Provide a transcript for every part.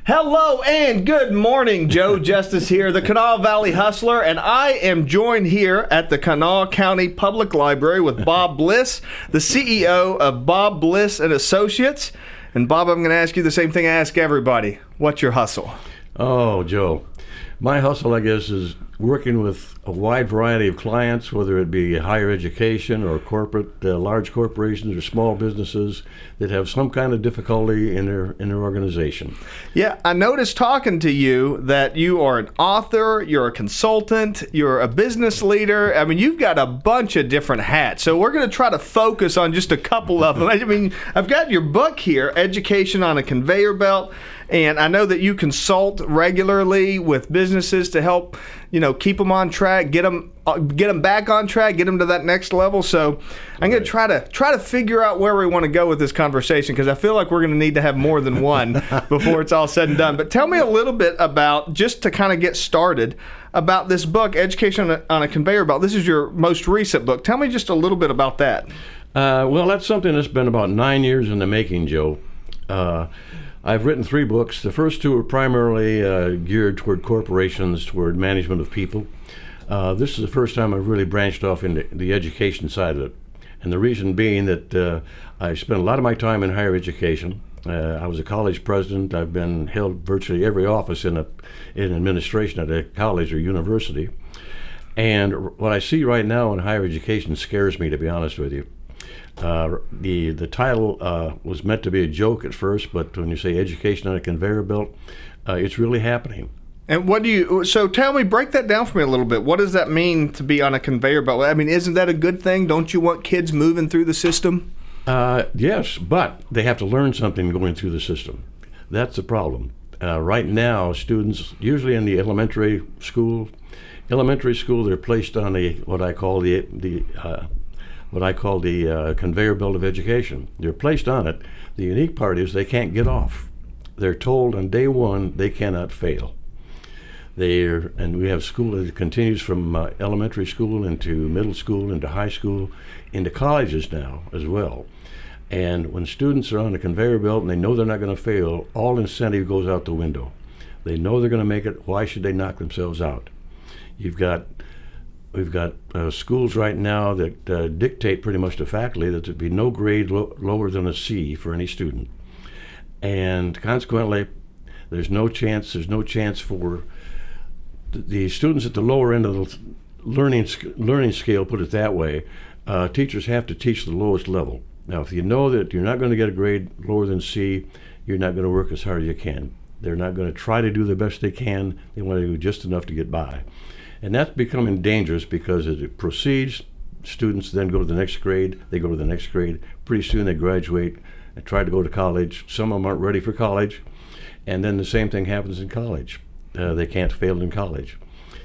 Hello and good morning. Joe Justice here, the Kanawha Valley Hustler, and I am joined here at the Kanawha County Public Library with Bob Bliss, the CEO of Bob Bliss and Associates. And Bob, I'm going to ask you the same thing I ask everybody. What's your hustle? Oh, Joe. My hustle, I guess, is working with a wide variety of clients, whether it be higher education or corporate, large corporations or small businesses that have some kind of difficulty in their organization. Yeah, I noticed talking to you that you are an author, you're a consultant, you're a business leader. I mean, you've got a bunch of different hats. So we're going to try to focus on just a couple of them. I mean, I've got your book here, Education on a Conveyor Belt. And I know that you consult regularly with businesses to help, keep them on track, get them back on track, get them to that next level. So I'm going to try to figure out where we want to go with this conversation, because I feel like we're going to need to have more than one before it's all said and done. But tell me a little bit about, just to kind of get started, about this book, Education on a Conveyor Belt. This is your most recent book. Tell me just a little bit about that. Well, that's something that's been about 9 years in the making, Joe. I've written 3 books. The first 2 are primarily geared toward corporations, toward management of people. This is the first time I've really branched off into the education side of it. And the reason being that I spent a lot of my time in higher education. I was a college president. I've been held virtually every office in administration at a college or university. And what I see right now in higher education scares me, to be honest with you. The title was meant to be a joke at first, but when you say education on a conveyor belt, it's really happening. And so tell me, break that down for me a little bit. What does that mean to be on a conveyor belt? I mean, isn't that a good thing? Don't you want kids moving through the system? Yes, but they have to learn something going through the system. That's the problem. Right now, students, usually in the elementary school, they're placed on what I call the conveyor belt of education. They're placed on it. The unique part is they can't get off. They're told on day one they cannot fail. And we have school that continues from elementary school into middle school, into high school, into colleges now as well. And when students are on a conveyor belt and they know they're not going to fail, all incentive goes out the window. They know they're going to make it. Why should they knock themselves out? We've got schools right now that dictate pretty much to faculty that there'd be no grade lower than a C for any student. And consequently, there's no chance for the students at the lower end of the learning scale, put it that way. Teachers have to teach the lowest level. Now, if you know that you're not going to get a grade lower than C, you're not going to work as hard as you can. They're not going to try to do the best they can. They want to do just enough to get by. And that's becoming dangerous because as it proceeds, students then go to the next grade, they go to the next grade. Pretty soon they graduate and try to go to college. Some of them aren't ready for college. And then the same thing happens in college. They can't fail in college.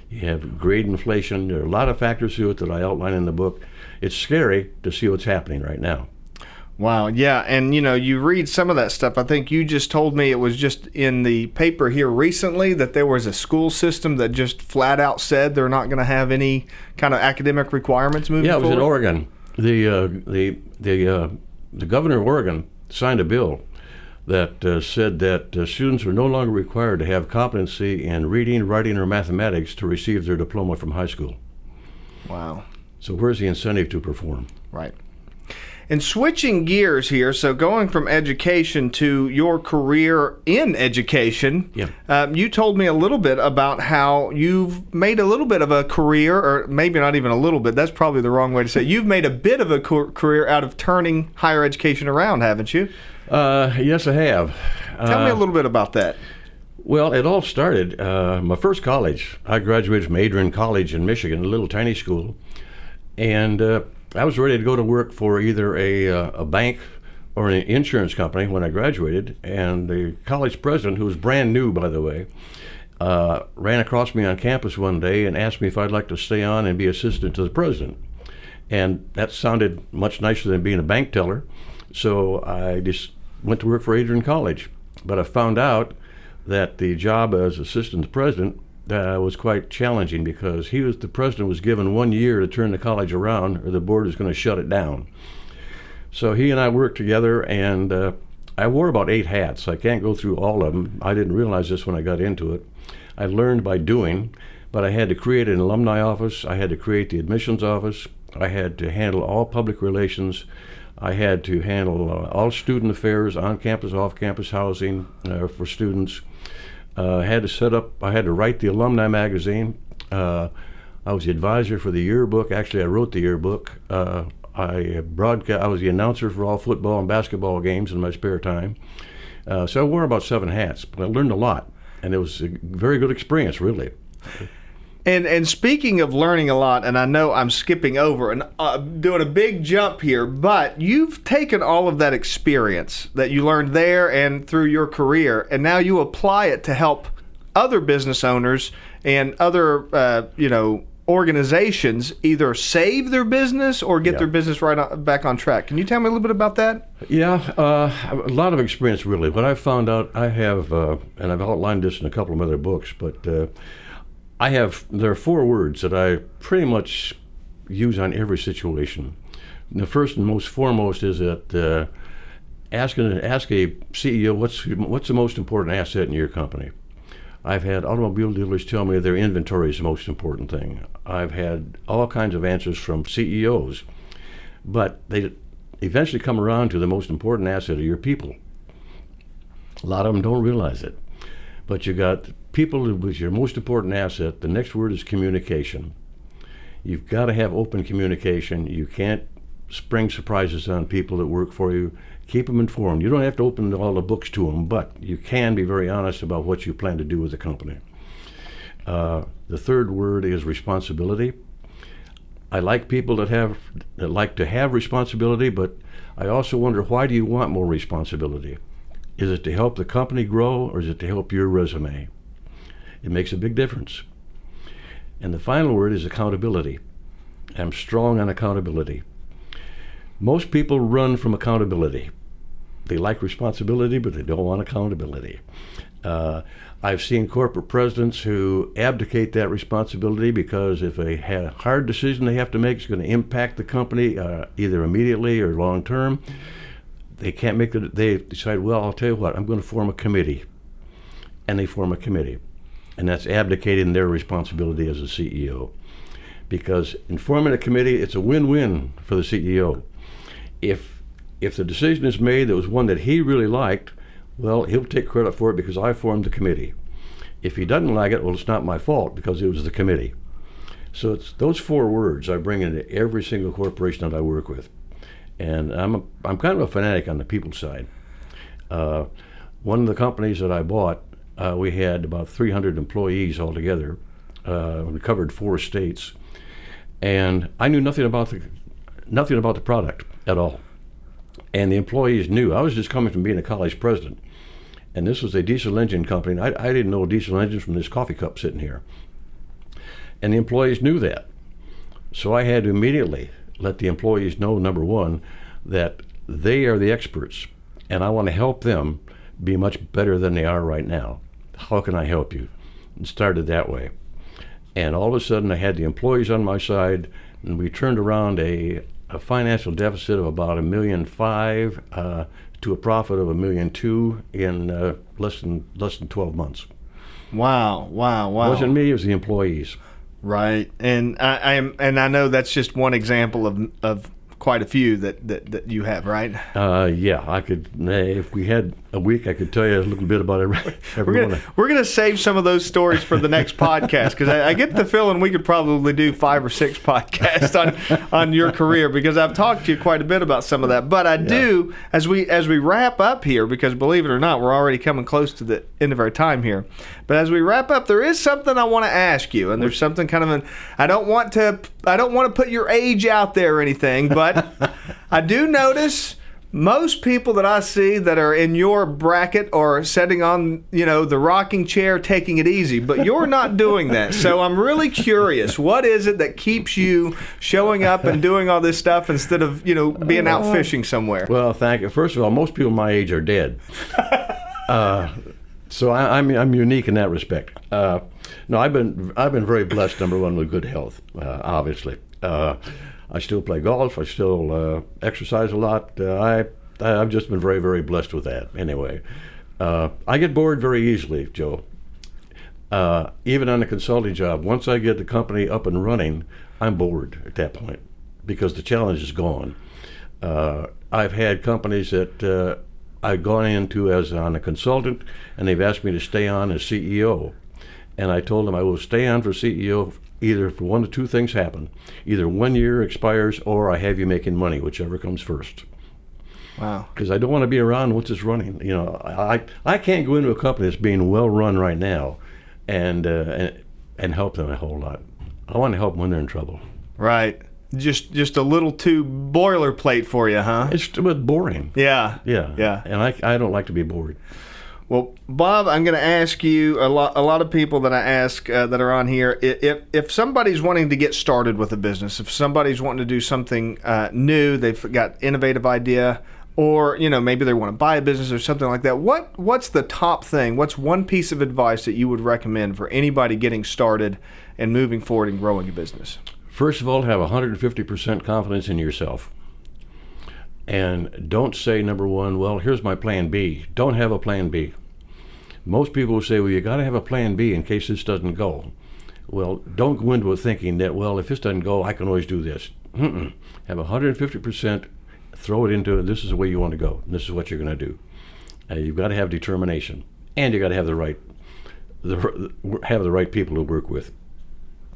You have grade inflation. There are a lot of factors to it that I outline in the book. It's scary to see what's happening right now. Wow, yeah, and you read some of that stuff. I think you just told me it was just in the paper here recently that there was a school system that just flat out said they're not going to have any kind of academic requirements moving forward. Yeah, it was in Oregon. The governor of Oregon signed a bill that said that students are no longer required to have competency in reading, writing, or mathematics to receive their diploma from high school. Wow. So where's the incentive to perform? Right. And switching gears here, so going from education to your career in education, you told me a little bit about how you've made a little bit of a career, or maybe not even a little bit, that's probably the wrong way to say it. You've made a bit of a career out of turning higher education around, haven't you? Yes, I have. Tell me a little bit about that. Well, it all started, my first college. I graduated from Adrian College in Michigan, a little tiny school, and I was ready to go to work for either a bank or an insurance company when I graduated, and the college president, who was brand new, by the way, ran across me on campus one day and asked me if I'd like to stay on and be assistant to the president. And that sounded much nicer than being a bank teller, so I just went to work for Adrian College. But I found out that the job as assistant to the president was quite challenging because the president was given 1 year to turn the college around or the board is going to shut it down. So he and I worked together, and I wore about 8 hats. I can't go through all of them. I didn't realize this when I got into it. I learned by doing, but I had to create an alumni office. I had to create the admissions office. I had to handle all public relations. I had to handle all student affairs, on-campus, off-campus housing for students. I had to write the alumni magazine. I was the advisor for the yearbook. Actually, I wrote the yearbook. I was the announcer for all football and basketball games in my spare time. So I wore about 7 hats, but I learned a lot, and it was a very good experience, really. And speaking of learning a lot, and I know I'm skipping over and doing a big jump here, but you've taken all of that experience that you learned there and through your career, and now you apply it to help other business owners and other, organizations either save their business or get their business back on track. Can you tell me a little bit about that? Yeah, a lot of experience, really. What I found out, I have, and I've outlined this in a couple of other books, but there are 4 words that I pretty much use on every situation. And the first and most foremost is that ask a CEO what's the most important asset in your company. I've had automobile dealers tell me their inventory is the most important thing. I've had all kinds of answers from CEOs, but they eventually come around to the most important asset of your people. A lot of them don't realize it, but you got people with your most important asset. The next word is communication. You've got to have open communication. You can't spring surprises on people that work for you. Keep them informed. You don't have to open all the books to them, but you can be very honest about what you plan to do with the company. The third word is responsibility. I like people that like to have responsibility, but I also wonder, why do you want more responsibility? Is it to help the company grow, or is it to help your resume? It makes a big difference. And the final word is accountability. I'm strong on accountability. Most people run from accountability. They like responsibility, but they don't want accountability. I've seen corporate presidents who abdicate that responsibility because if a hard decision they have to make is going to impact the company either immediately or long term, they can't make it. They decide, well, I'll tell you what, I'm going to form a committee. And they form a committee. And that's abdicating their responsibility as a CEO. Because in forming a committee, it's a win-win for the CEO. If the decision is made that was one that he really liked, well, he'll take credit for it because I formed the committee. If he doesn't like it, well, it's not my fault because it was the committee. So it's those 4 words I bring into every single corporation that I work with. And I'm kind of a fanatic on the people side. One of the companies that I bought, we had about 300 employees altogether. We covered 4 states. And I knew nothing about the product at all. And the employees knew. I was just coming from being a college president. And this was a diesel engine company. I didn't know diesel engines from this coffee cup sitting here. And the employees knew that. So I had to immediately let the employees know, number one, that they are the experts. And I want to help them be much better than they are right now. How can I help you? And started that way. And all of a sudden I had the employees on my side, and we turned around a financial deficit of about $1.5 million to a profit of $1.2 million in less than 12 months. Wow. It wasn't me, it was the employees. Right. And I know that's just one example of quite a few that you have, right? Yeah, I could. If we had a week, I could tell you a little bit about every one. We're gonna save some of those stories for the next podcast, because I get the feeling we could probably do 5 or 6 podcasts on your career, because I've talked to you quite a bit about some of that. But I do, as we wrap up here, because believe it or not, we're already coming close to the end of our time here. But as we wrap up, there is something I want to ask you, and there's something kind of I don't want to put your age out there or anything, but I do notice most people that I see that are in your bracket are sitting on, the rocking chair, taking it easy, but you're not doing that. So I'm really curious, what is it that keeps you showing up and doing all this stuff instead of, being out fishing somewhere? Well, thank you. First of all, most people my age are dead. So I'm unique in that respect. No, I've been very blessed, number one, with good health, obviously. I still play golf. I still exercise a lot. I I've just been very, very blessed with that. Anyway, I get bored very easily, Joe. Even on a consulting job, once I get the company up and running, I'm bored at that point because the challenge is gone. I've had companies that I've gone into as on a consultant, and they've asked me to stay on as CEO. And I told them I will stay on for CEO either if one of two things happen. Either 1 year expires or I have you making money, whichever comes first. Wow. Because I don't want to be around once it's running. You know, I can't go into a company that's being well run right now and help them a whole lot. I want to help them when they're in trouble. Right. Just a little too boilerplate for you, huh? It's boring. Yeah. Yeah. And I don't like to be bored. Well, Bob, I'm going to ask you a lot of people that I ask that are on here. If somebody's wanting to get started with a business, if somebody's wanting to do something new, they've got innovative idea, or maybe they want to buy a business or something like that. What's the top thing? What's one piece of advice that you would recommend for anybody getting started and moving forward and growing a business? First of all, have 150% confidence in yourself. And don't say, number one, well, here's my plan B. Don't have a plan B. Most people will say, well, you got to have a plan B in case this doesn't go. Well, don't go into it thinking that, well, if this doesn't go, I can always do this. Have 150%, throw it into, this is the way you want to go. This is what you're going to do. You've got to have determination. And you got to have the right people to work with.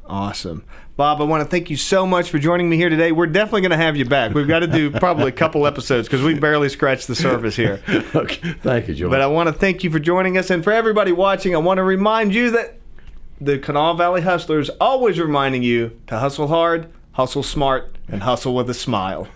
Awesome. Bob, I want to thank you so much for joining me here today. We're definitely going to have you back. We've got to do probably a couple episodes because we barely scratched the surface here. Okay. Thank you, Joe. But I want to thank you for joining us. And for everybody watching, I want to remind you that the Kanawha Valley Hustlers always reminding you to hustle hard, hustle smart, and hustle with a smile.